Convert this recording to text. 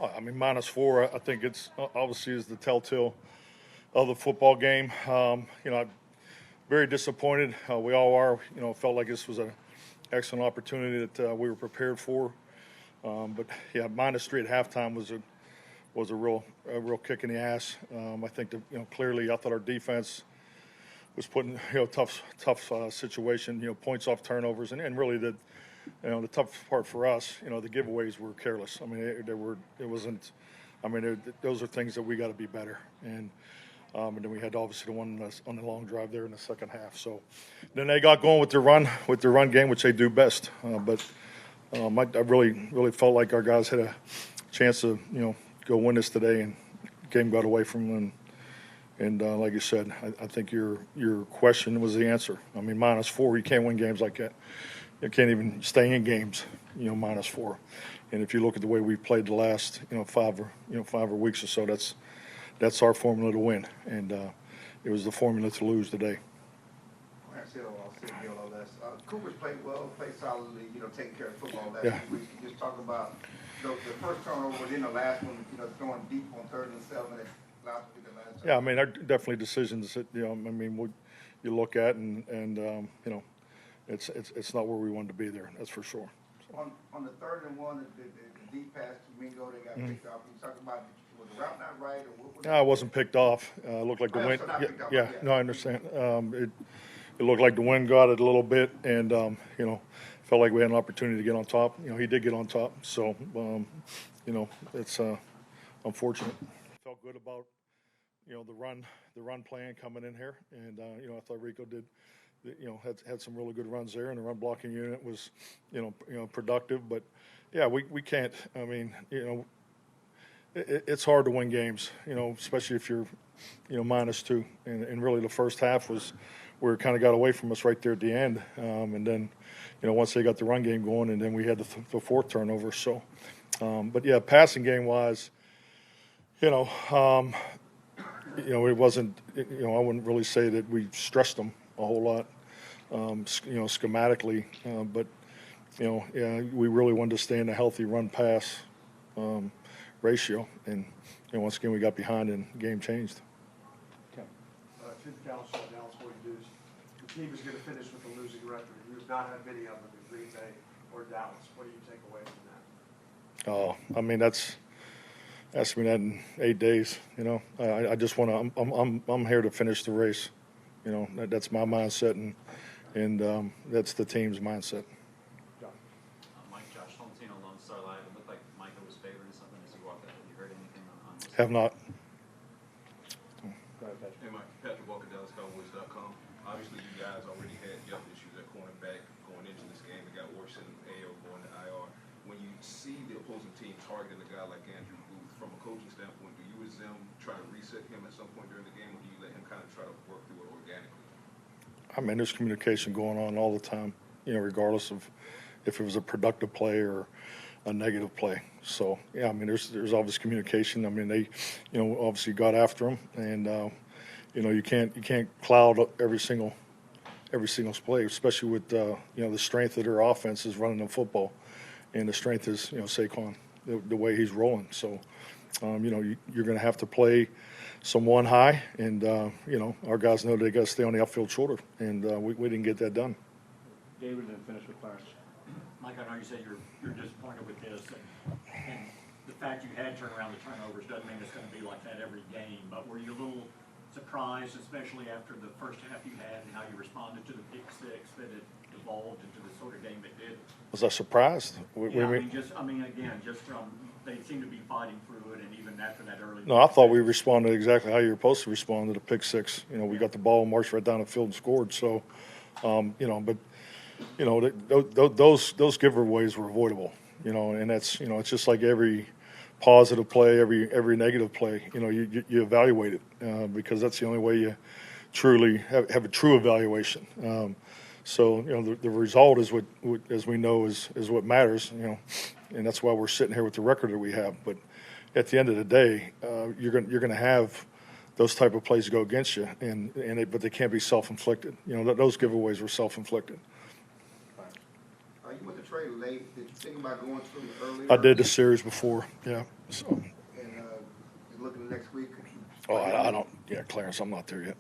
I mean, -4. I think it's obviously is the telltale of the football game. I'm very disappointed. We all are. Felt like this was an excellent opportunity that we were prepared for. But yeah, -3 at halftime was a real kick in the ass. I think that clearly I thought our defense was put in tough situation. Points off turnovers, and really the tough part for us. The giveaways were careless. I mean, it wasn't. I mean, those are things that we got to be better. And then we had obviously the one on the long drive there in the second half. So then they got going with their run game, which they do best. But I really felt like our guys had a chance to go win this today, and the game got away from them. And like you said, I think your question was the answer. I mean, -4, you can't win games like that. You can't even stay in games, -4. And if you look at the way we played the last, 5 weeks or so, that's our formula to win. And it was the formula to lose today. Cougars played well, played solidly, taking care of football last week. You just talk about the first turnover, then the last one, throwing deep on 3rd and 7. Yeah, I mean, there are definitely decisions that you look at, and it's not where we wanted to be there. That's for sure. So. On the 3rd and 1, the deep pass to Mingo, they got picked off. You talk about was the route not right, or what was it wasn't picked off. It looked like the wind. No, I understand. It looked like the wind got it a little bit, and felt like we had an opportunity to get on top. He did get on top, so it's unfortunate. Felt good about the run plan coming in here, and I thought Rico did had some really good runs there, and the run blocking unit was productive. But yeah, we can't. I mean, it's hard to win games, especially if you're -2, and really the first half was where it kind of got away from us right there at the end, and then once they got the run game going, and then we had the 4th turnover. So, but yeah, passing game wise, it wasn't. I wouldn't really say that we stressed them a whole lot, schematically, but we really wanted to stay in a healthy run pass ratio, and once again we got behind and the game changed. Okay. To the Dallas News, the team is going to finish with a losing record. You have not had many of them in Green Bay or Dallas. What do you take away from that? Oh, I mean, ask me that in 8 days. I just want to. I'm here to finish the race. That's my mindset, and that's the team's mindset. Mike, Josh Holmteen on the sideline. It looked like Micah was favoring something as he walked out. Have you heard anything on this? Have not. Go ahead, Patrick. Hey, Mike. Patrick Walker, DallasCowboys.com. Obviously, you guys already had depth issues at cornerback going into this game. It got worse in AO going to IR. When you see the opposing team targeting a guy like Andrew Booth, from a coaching standpoint, do you as them try to reset him at some point during the game, or do you let him kind of try to work through it organically? I mean, there's communication going on all the time, regardless of if it was a productive play or a negative play. So, yeah, I mean, there's obvious communication. I mean, they, obviously got after him, and you can't cloud every single play, especially with the strength of their offense is running the football, and the strength is Saquon, the way he's rolling. So, you're going to have to play someone high, and our guys know they got to stay on the upfield shoulder, and we didn't get that done. David, and then finish with Clarence. Mike, I know you said you're disappointed with this, and the fact you had turned around the turnovers doesn't mean it's going to be like that every game. But were you a little surprised, especially after the first half you had, and how you responded to the pick six, that it evolved into the sort of game it did? Was I surprised? Just from they seem to be fighting through it, and even after that early. No, I thought we responded exactly how you were supposed to respond to the pick six. We got the ball, marched right down the field, and scored. So, but those giveaways were avoidable. And that's it's just like every positive play, every negative play. You evaluate it because that's the only way you truly have a true evaluation. So the result is what as we know is what matters. And that's why we're sitting here with the record that we have. But at the end of the day, you're going to have those type of plays go against you, but they can't be self-inflicted. Those giveaways were self-inflicted. You went to trade late. Did you think about going to earlier? I did the series before. Yeah. So, And, you're looking next week? I don't. Yeah, Clarence, I'm not there yet.